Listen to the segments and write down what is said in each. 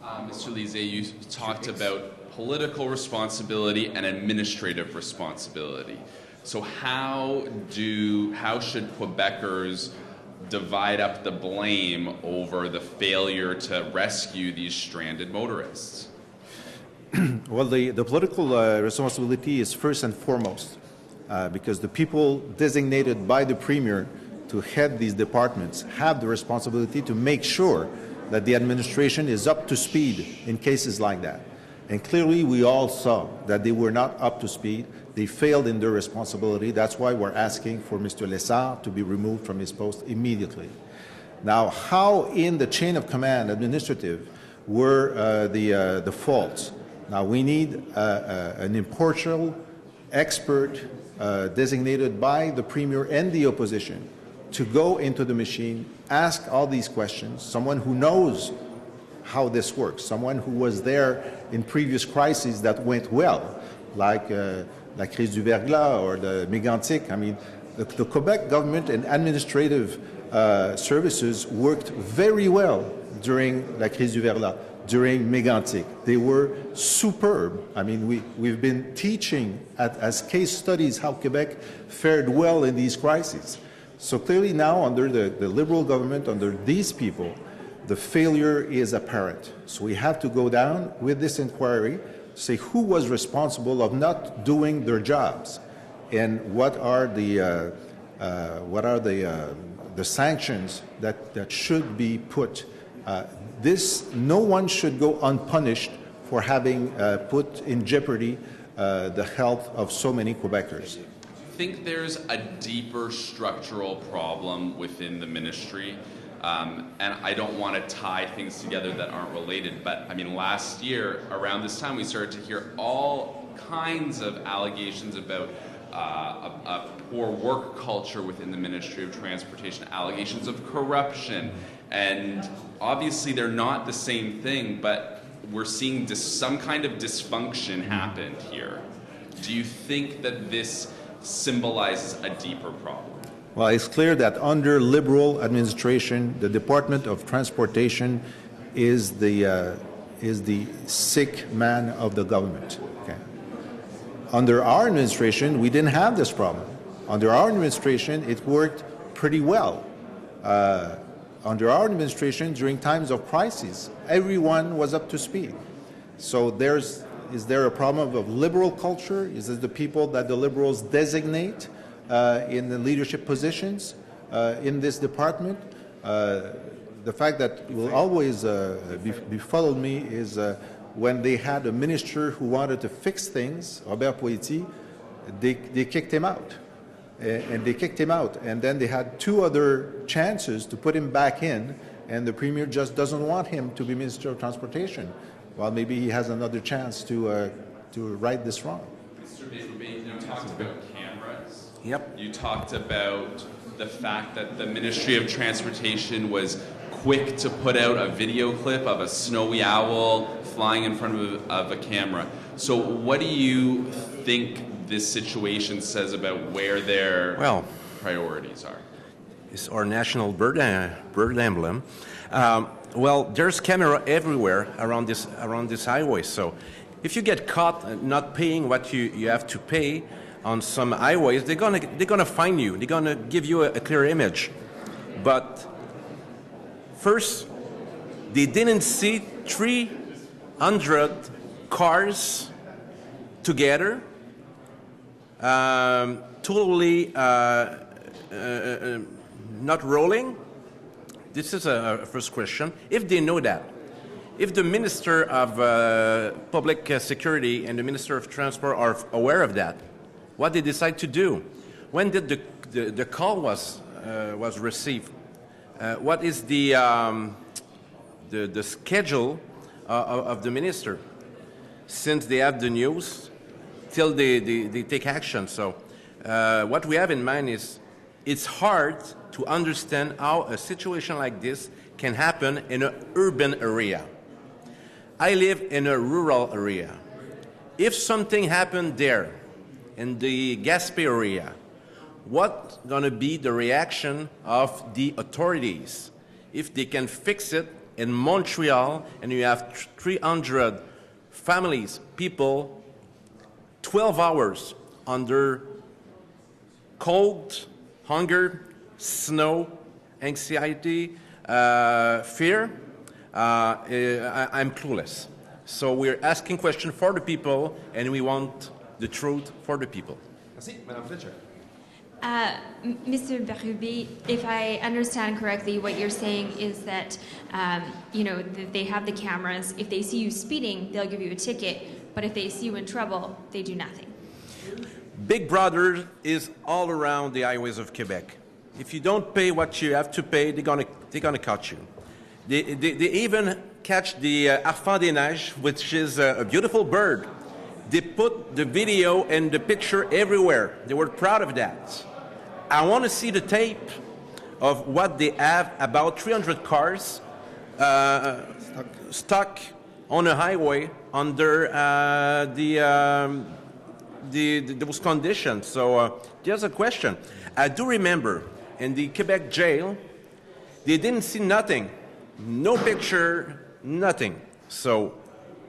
Mr. Lisée, you talked about political responsibility and administrative responsibility. So how should Quebecers divide up the blame over the failure to rescue these stranded motorists? Well, the political responsibility is first and foremost because the people designated by the Premier to head these departments have the responsibility to make sure that the administration is up to speed in cases like that. And clearly we all saw that they were not up to speed. They failed in their responsibility. That's why we're asking for Mr. Lessard to be removed from his post immediately. Now, how in the chain of command administrative were the faults? Now, we need an impartial expert designated by the Premier and the opposition to go into the machine, ask all these questions, someone who knows how this works, someone who was there in previous crises that went well, like la crise du verglas or the Mégantic. I mean, the Quebec government and administrative services worked very well during la crise du verglas, during Mégantic. They were superb. I mean, we've been teaching as case studies how Quebec fared well in these crises. So clearly now, under the Liberal government, under these people, the failure is apparent. So we have to go down with this inquiry, say who was responsible of not doing their jobs, and what are the sanctions that should be put. No one should go unpunished for having put in jeopardy the health of so many Quebecers. I think there's a deeper structural problem within the ministry, and I don't want to tie things together that aren't related, but I mean, last year around this time we started to hear all kinds of allegations about a poor work culture within the Ministry of Transportation, allegations of corruption, and obviously they're not the same thing, but we're seeing some kind of dysfunction happen here. Do you think that this symbolizes a deeper problem? Well, it's clear that under Liberal administration, the Department of Transportation is the sick man of the government. Okay. Under our administration, we didn't have this problem. Under our administration, it worked pretty well. Under our administration, during times of crisis, everyone was up to speed. So is there a problem of Liberal culture? Is it the people that the Liberals designate in the leadership positions in this department? The fact that will always befuddle me is when they had a minister who wanted to fix things, Robert Poitiers, they kicked him out. And they kicked him out. And then they had two other chances to put him back in, and the Premier just doesn't want him to be Minister of Transportation. Well, maybe he has another chance to right this wrong. Mr. Bérubé, you talked about cameras. Yep. You talked about the fact that the Ministry of Transportation was quick to put out a video clip of a snowy owl flying in front of a camera. So what do you think this situation says about where their priorities are? It's our national bird emblem. Well, there's camera everywhere around this highway. So, if you get caught not paying what you have to pay on some highways, they're gonna fine you. They're gonna give you a clear image. But first, they didn't see 300 cars together, totally not rolling. This is a first question. If they know that, if the Minister of Public Security and the Minister of Transport are aware of that, what they decide to do? When did the call was received? What is the schedule of the minister? Since they have the news, till they take action. So what we have in mind is it's hard to understand how a situation like this can happen in an urban area. I live in a rural area. If something happened there, in the Gaspé area, what's going to be the reaction of the authorities? If they can fix it in Montreal, and you have 300 families, people, 12 hours under cold, hunger, snow, anxiety, fear, I'm clueless. So we're asking questions for the people, and we want the truth for the people. Merci, Madame Fletcher. Mr. Bérubé, if I understand correctly, what you're saying is that, they have the cameras. If they see you speeding, they'll give you a ticket. But if they see you in trouble, they do nothing. Big Brother is all around the highways of Quebec. If you don't pay what you have to pay, they're gonna catch you. They even catch the Arfand des Neiges, which is a beautiful bird. They put the video and the picture everywhere. They were proud of that. I want to see the tape of what they have, about 300 cars stuck on a highway under those conditions. So there's a question. I do remember in the Quebec jail, they didn't see nothing, no picture, nothing. So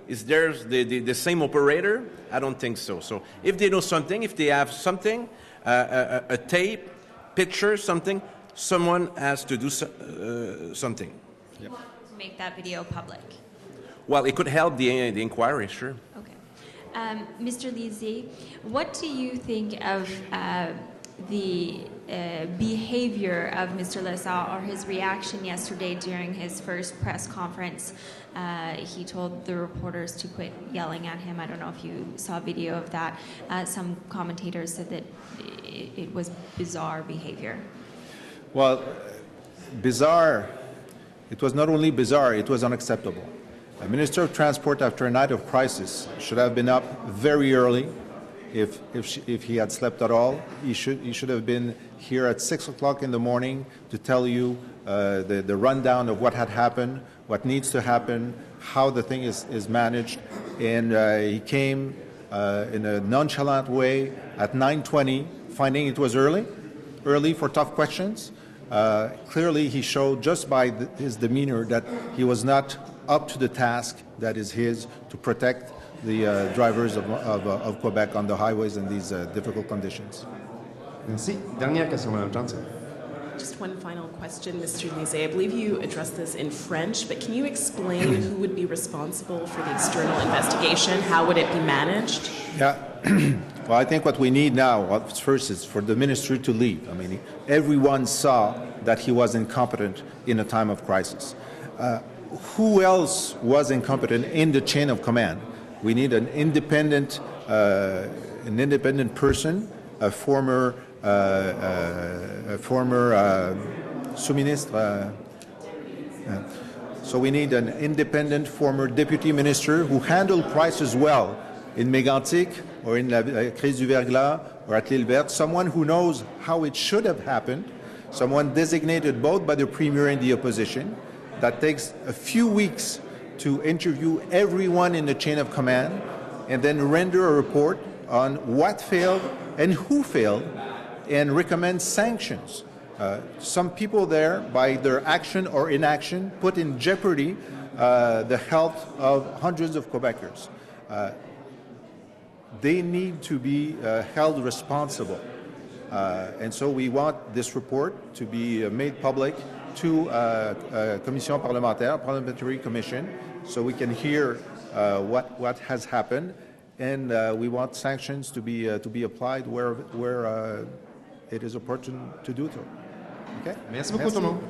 is there the same operator? I don't think so. So if they know something, if they have something, a tape, picture, something, someone has to do something. Do you want to make that video public? Well, it could help the inquiry, sure. Okay. Mr. Lisée, what do you think of the behavior of Mr. Lessard or his reaction yesterday during his first press conference? He told the reporters to quit yelling at him. I don't know if you saw video of that. Some commentators said that it was bizarre behavior. Well, bizarre, it was not only bizarre, it was unacceptable. A Minister of Transport, after a night of crisis, should have been up very early. If he had slept at all, he should have been here at 6 o'clock in the morning to tell you the rundown of what had happened, what needs to happen, how the thing is managed. And he came in a nonchalant way at 9:20, finding it was early for tough questions. Clearly, he showed just by his demeanor that he was not up to the task that is his to protect the drivers of Quebec on the highways in these difficult conditions. Merci. Dernière question, Madame Johnson. Just one final question, Mr. Lisée. I believe you addressed this in French, but can you explain who would be responsible for the external investigation? How would it be managed? Yeah. Well, I think what we need now, first, is for the ministry to leave. I mean, everyone saw that he was incompetent in a time of crisis. Who else was incompetent in the chain of command? We need an independent person, a former sous-ministre. So we need an independent former deputy minister who handled crisis well in Mégantic or in la crise du Verglas or at l'Île Verte, someone who knows how it should have happened, someone designated both by the Premier and the opposition, that takes a few weeks to interview everyone in the chain of command and then render a report on what failed and who failed and recommend sanctions. Some people there, by their action or inaction, put in jeopardy the health of hundreds of Quebecers. They need to be held responsible. And so we want this report to be made public to Commission Parlementaire, Parliamentary Commission, so we can hear what has happened, and we want sanctions to be applied where it is opportune to do so. Okay? Merci beaucoup, tout le monde.